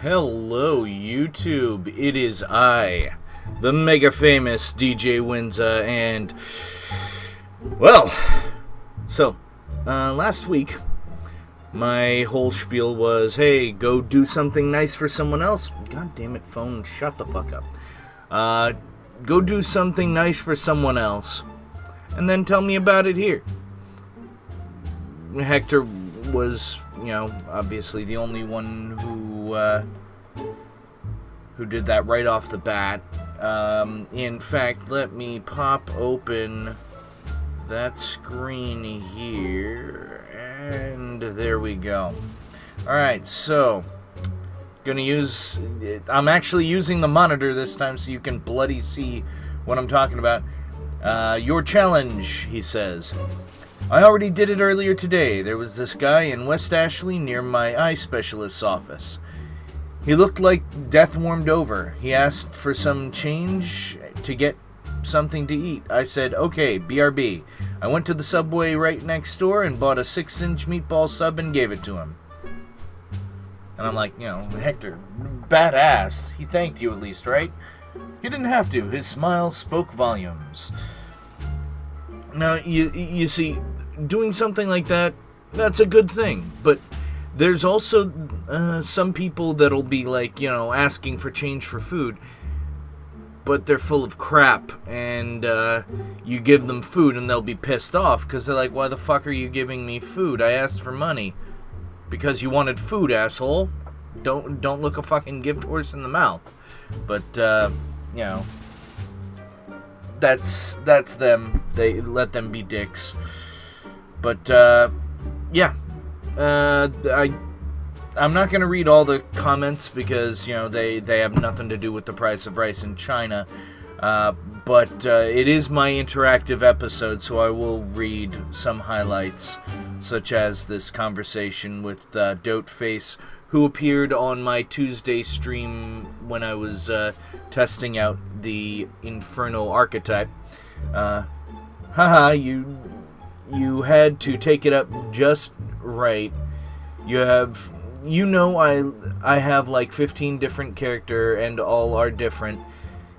Hello, YouTube. It is I, the mega famous DJ Winza, and, last week, my whole spiel was, hey, go do something nice for someone else. God damn it, phone, shut the fuck up. Go do something nice for someone else, and then tell me about it here. Hector was, obviously the only one who did that right off the bat. In fact, let me pop open that screen here, and there we go. Alright, so, I'm actually using the monitor this time so you can bloody see what I'm talking about. Your challenge, he says. I already did it earlier today. There was this guy in West Ashley near my eye specialist's office. He looked like death warmed over. He asked for some change to get something to eat. I said, okay, BRB. I went to the Subway right next door and bought a 6-inch meatball sub and gave it to him. And I'm like, Hector, badass. He thanked you at least, right? He didn't have to. His smile spoke volumes. Now, you see, doing something like that, that's a good thing. But there's also some people that'll be like, asking for change for food, but they're full of crap, and you give them food and they'll be pissed off because they're like, why the fuck are you giving me food? I asked for money. Because you wanted food, asshole. Don't look a fucking gift horse in the mouth. But, that's them. They let them be dicks. But, I'm not going to read all the comments because, they have nothing to do with the price of rice in China. But it is my interactive episode, so I will read some highlights, such as this conversation with Doteface, who appeared on my Tuesday stream when I was testing out the Inferno archetype. You had to take it up just right. I have like 15 different character and all are different.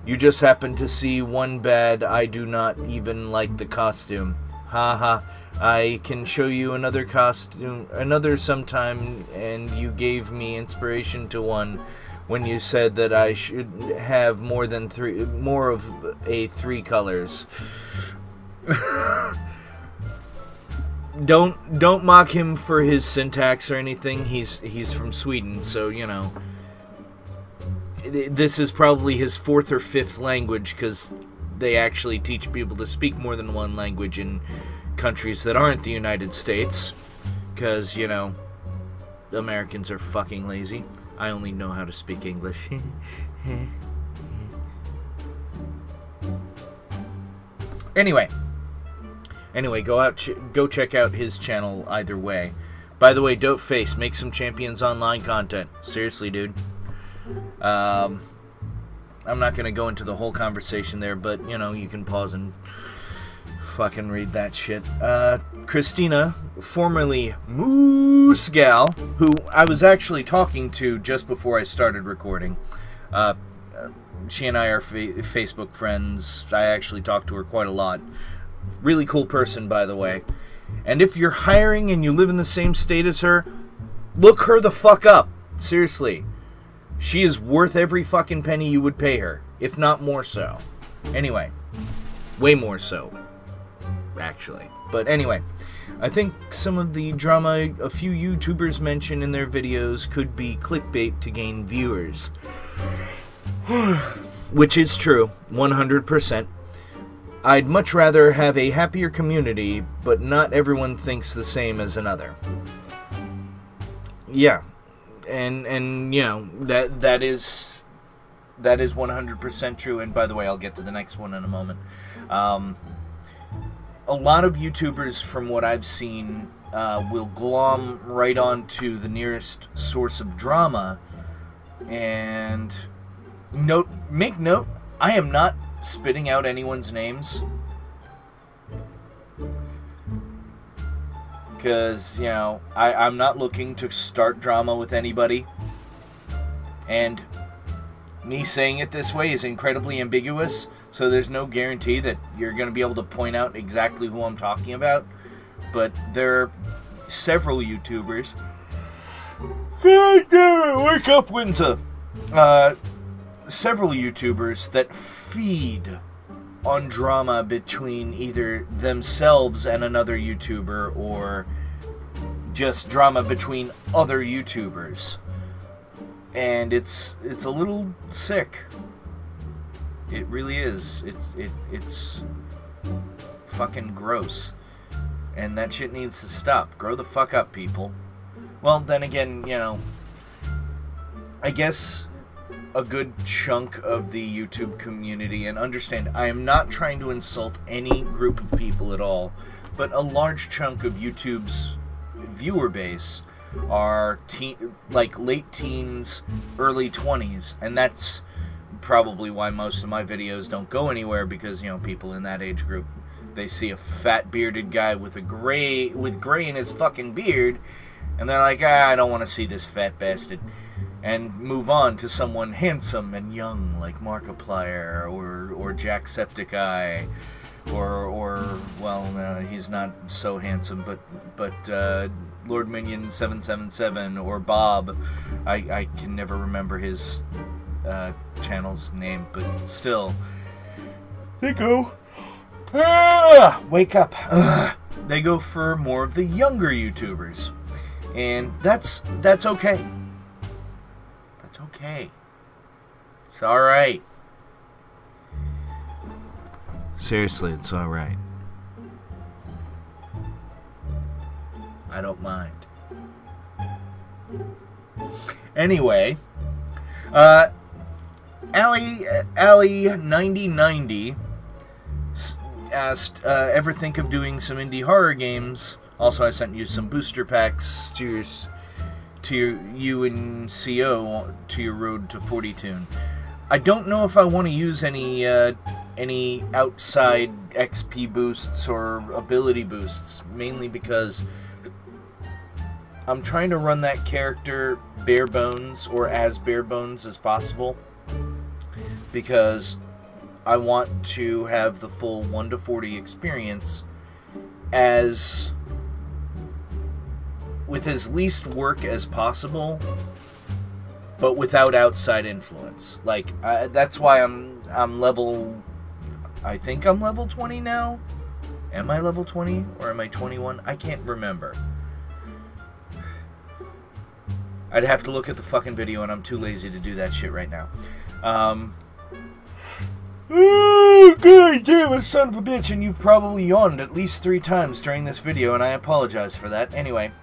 You just happen to see one bad. I do not even like the costume. Haha. I can show you another costume, another sometime, and you gave me inspiration to one when you said that I should have more of a 3 colors. Don't mock him for his syntax or anything. He's from Sweden, so this is probably his 4th or 5th language, because they actually teach people to speak more than one language in countries that aren't the United States, because Americans are fucking lazy. I only know how to speak English. Anyway, go check out his channel either way. By the way, Doteface, make some Champions Online content. Seriously, dude. I'm not gonna go into the whole conversation there, but you can pause and fucking read that shit. Christina, formerly Moose Gal, who I was actually talking to just before I started recording. She and I are Facebook friends. I actually talk to her quite a lot. Really cool person, by the way. And if you're hiring and you live in the same state as her, look her the fuck up. Seriously. She is worth every fucking penny you would pay her, if not more so. Anyway, way more so, actually. But anyway, I think some of the drama a few YouTubers mention in their videos could be clickbait to gain viewers. Which is true, 100%. I'd much rather have a happier community, but not everyone thinks the same as another. Yeah. And that is 100% true. And by the way, I'll get to the next one in a moment. A lot of YouTubers, from what I've seen, will glom right onto the nearest source of drama. And make note, I am not spitting out anyone's names. Because, I'm not looking to start drama with anybody. And me saying it this way is incredibly ambiguous, so there's no guarantee that you're going to be able to point out exactly who I'm talking about. But there are several YouTubers. Wake up, Winza! Several YouTubers that feed on drama between either themselves and another YouTuber, or just drama between other YouTubers. And it's a little sick. It really is. It's fucking gross. And that shit needs to stop. Grow the fuck up, people. Well, then again, you know, I guess a good chunk of the YouTube community, and understand, I am not trying to insult any group of people at all, but a large chunk of YouTube's viewer base are late teens, early 20s, and that's probably why most of my videos don't go anywhere, because, you know, people in that age group, they see a fat bearded guy with gray in his fucking beard, and they're like, I don't want to see this fat bastard, and move on to someone handsome and young like Markiplier or Jacksepticeye, or he's not so handsome, but Lord Minion 777, or Bob. I can never remember his channel's name, but still, they go, wake up. They go for more of the younger YouTubers, and that's okay. That's okay. It's all right. Seriously, it's all right. I don't mind. Anyway, Allie9090 asked, ever think of doing some indie horror games? Also, I sent you some booster packs to you and CO to your road to 40 tune. I don't know if I want to use any outside XP boosts or ability boosts, mainly because I'm trying to run that character bare bones, or as bare bones as possible, because I want to have the full 1 to 40 experience as with as least work as possible, but without outside influence. Like, that's why I'm level, I think I'm level 20 now. Am I level 20 or am I 21? I can't remember. I'd have to look at the fucking video, and I'm too lazy to do that shit right now. Oh, god damn it, son of a bitch, and you've probably yawned at least 3 times during this video, and I apologize for that. Anyway,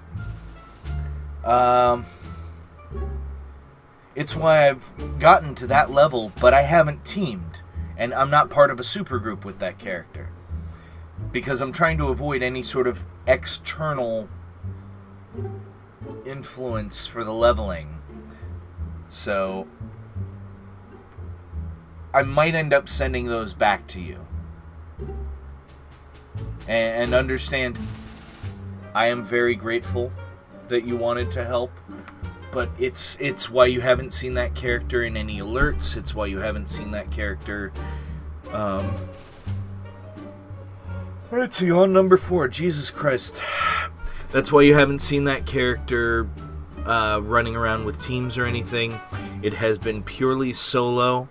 it's why I've gotten to that level, but I haven't teamed, and I'm not part of a supergroup with that character, because I'm trying to avoid any sort of external influence for the leveling. So I might end up sending those back to you. And understand, I am very grateful that you wanted to help, but it's why you haven't seen that character in any alerts. It's why you haven't seen that character. Let's see, on number 4, Jesus Christ. That's why you haven't seen that character running around with teams or anything. It has been purely solo,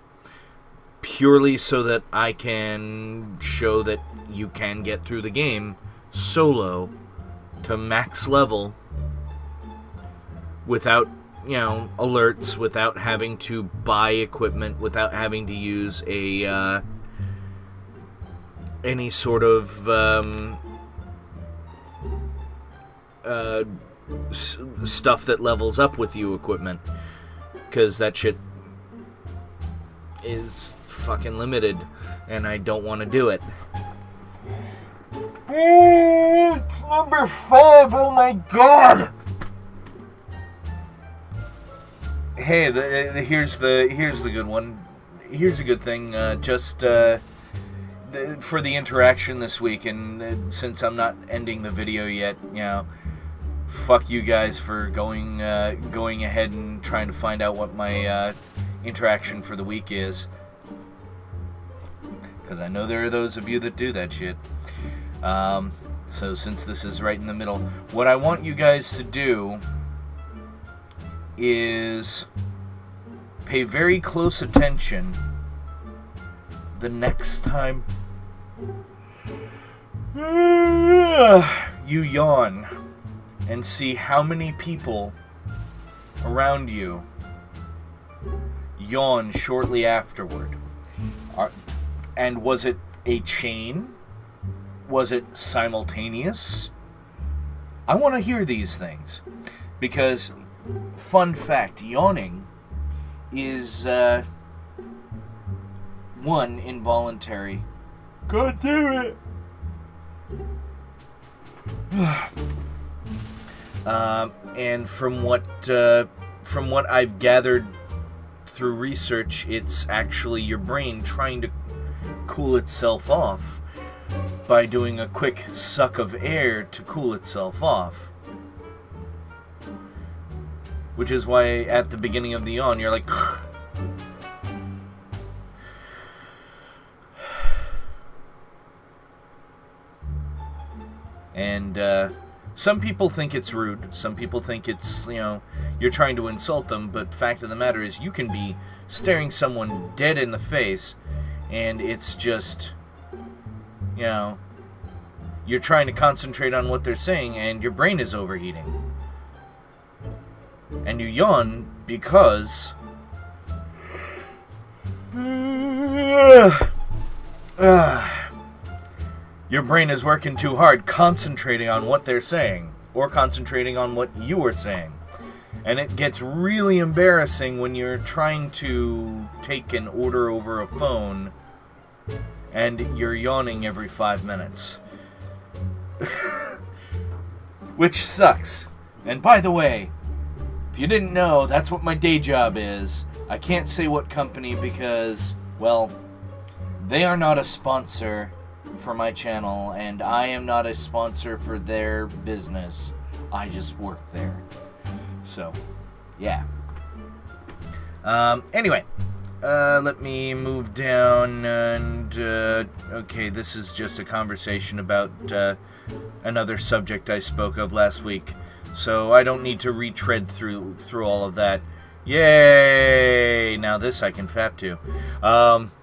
purely so that I can show that you can get through the game solo to max level without, you know, alerts, without having to buy equipment, without having to use a any sort of stuff that levels up with you equipment, because that shit is fucking limited and I don't want to do it. It's number 5. Oh my god. Hey, here's the good one. Here's a good thing. For the interaction this week, and since I'm not ending the video yet, you know, fuck you guys for going ahead and trying to find out what my interaction for the week is. Because I know there are those of you that do that shit. So since this is right in the middle, what I want you guys to do is pay very close attention the next time you yawn and see how many people around you yawn shortly afterward. And was it a chain? Was it simultaneous? I want to hear these things. Because, fun fact, yawning is, one, involuntary. God damn it! And from what I've gathered through research, it's actually your brain trying to cool itself off by doing a quick suck of air to cool itself off. Which is why at the beginning of the yawn, you're like... And, some people think it's rude. Some people think it's, you're trying to insult them. But fact of the matter is, you can be staring someone dead in the face, and it's just, you're trying to concentrate on what they're saying, and your brain is overheating. And you yawn because... your brain is working too hard, concentrating on what they're saying, or concentrating on what you are saying. And it gets really embarrassing when you're trying to take an order over a phone, and you're yawning every 5 minutes. Which sucks. And by the way, if you didn't know, that's what my day job is. I can't say what company because, well, they are not a sponsor for my channel, and I am not a sponsor for their business. I just work there. So, yeah. Anyway, let me move down, and, okay, this is just a conversation about, another subject I spoke of last week, so I don't need to retread through all of that. Yay! Now this I can fap to.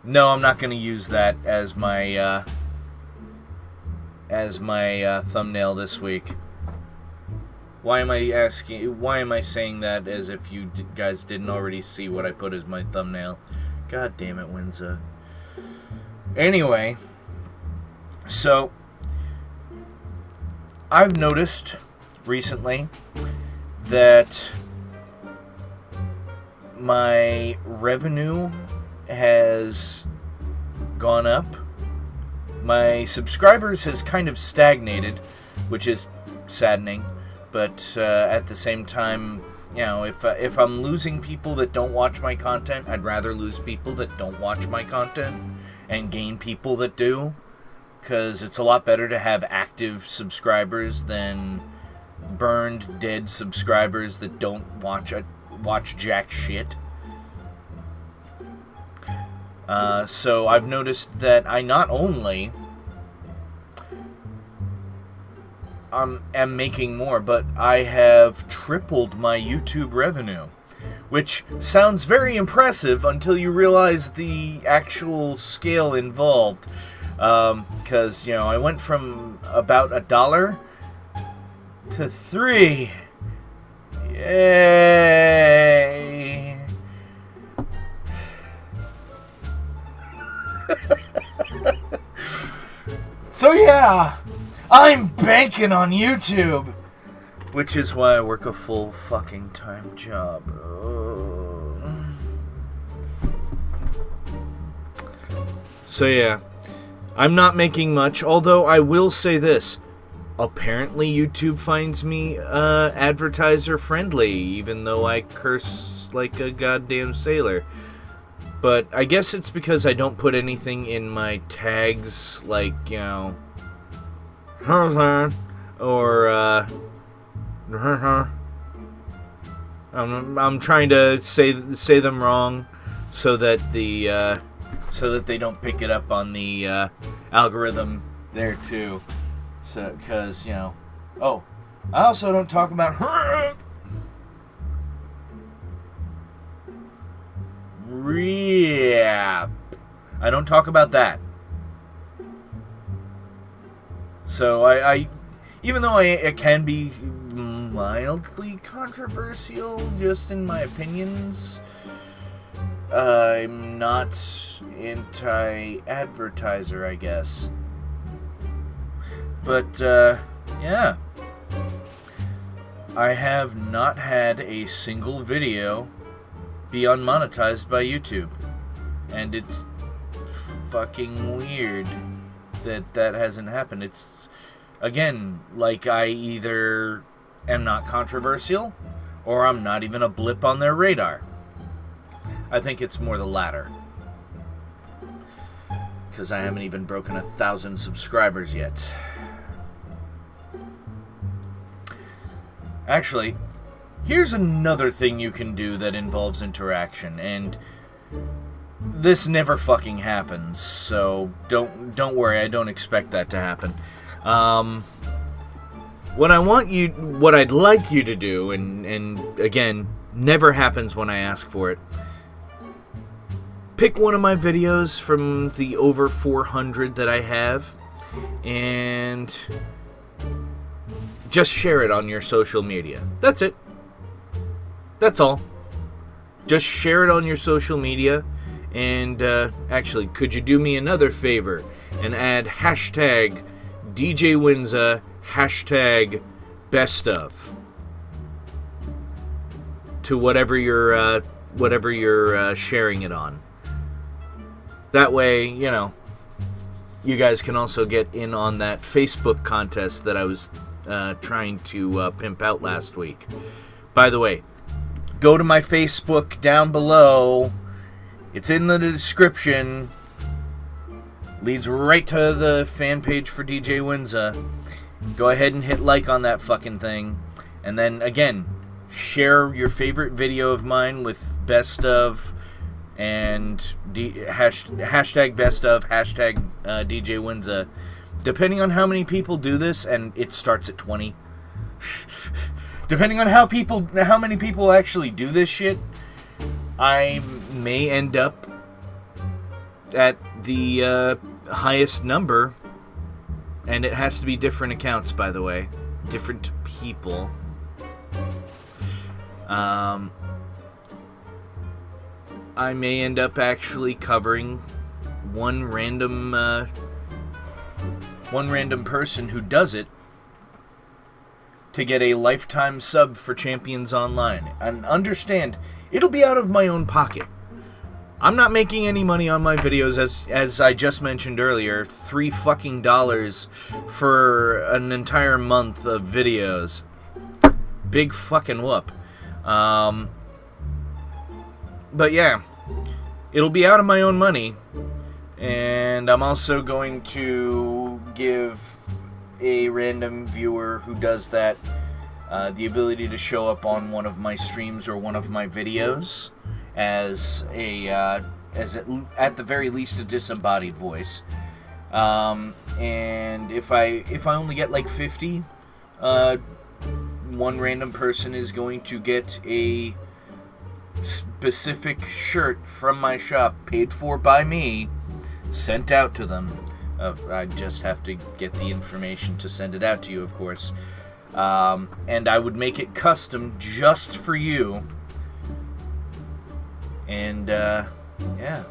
No, I'm not going to use that as my thumbnail this week. Why am I saying that as if you guys didn't already see what I put as my thumbnail? God damn it, Winza. Anyway, so I've noticed recently that my revenue has gone up. My subscribers has kind of stagnated, which is saddening. But at the same time, if I'm losing people that don't watch my content, I'd rather lose people that don't watch my content and gain people that do. Because it's a lot better to have active subscribers than burned, dead subscribers that don't watch jack shit. So I've noticed that I not only am making more, but I have tripled my YouTube revenue, which sounds very impressive until you realize the actual scale involved. Because, I went from about $1 to $3. Yay! So yeah, I'm banking on YouTube, which is why I work a full fucking time job. So yeah, I'm not making much, although I will say this. Apparently YouTube finds me advertiser friendly, even though I curse like a goddamn sailor. But I guess it's because I don't put anything in my tags, like, or I'm trying to say them wrong so that they don't pick it up on the algorithm there too. So, because, you know, oh, I also don't talk about rap. I don't talk about that. So I even though it can be mildly controversial, just in my opinions, I'm not anti-advertiser, I guess. But, yeah. I have not had a single video be unmonetized by YouTube. And it's fucking weird that hasn't happened. It's, again, like I either am not controversial or I'm not even a blip on their radar. I think it's more the latter. Because I haven't even broken 1,000 subscribers yet. Actually, here's another thing you can do that involves interaction, and this never fucking happens, so don't worry, I don't expect that to happen. What I'd like you to do, and again, never happens when I ask for it. Pick one of my videos from the over 400 that I have, and just share it on your social media. That's it. That's all. Just share it on your social media. And actually, could you do me another favor and add hashtag DJ Winza, hashtag best of to whatever you're sharing it on. That way, you know, you guys can also get in on that Facebook contest that I was trying to pimp out last week. By the way, go to my Facebook down below. It's in the description. Leads right to the fan page for DJ Winza. Go ahead and hit like on that fucking thing. And then, again, share your favorite video of mine with best of and hashtag best of, hashtag DJ Winza. Depending on how many people do this, and it starts at 20. Depending on how many people actually do this shit, I may end up at the highest number, and it has to be different accounts, by the way, different people. I may end up actually covering one random person who does it to get a lifetime sub for Champions Online. And understand, it'll be out of my own pocket. I'm not making any money on my videos, as I just mentioned earlier. $3 fucking for an entire month of videos. Big fucking whoop. But yeah, it'll be out of my own money. And I'm also going to give a random viewer who does that the ability to show up on one of my streams or one of my videos as at the very least a disembodied voice. And if I only get like 50, one random person is going to get a specific shirt from my shop, paid for by me, sent out to them. I just have to get the information to send it out to you, of course. And I would make it custom just for you. And, yeah.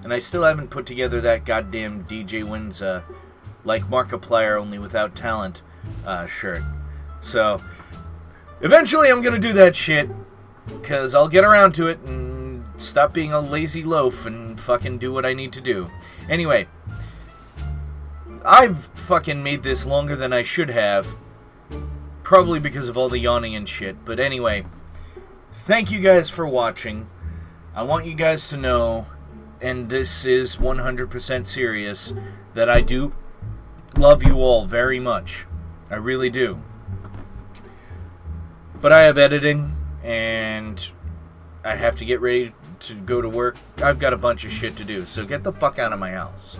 And I still haven't put together that goddamn DJ Winza, like Markiplier, only without talent, shirt. So, eventually I'm gonna do that shit, because I'll get around to it and stop being a lazy loaf and fucking do what I need to do. Anyway, I've fucking made this longer than I should have, probably because of all the yawning and shit. But anyway, thank you guys for watching. I want you guys to know, and this is 100% serious, that I do love you all very much. I really do. But I have editing, and I have to get ready to go to work. I've got a bunch of shit to do, so get the fuck out of my house.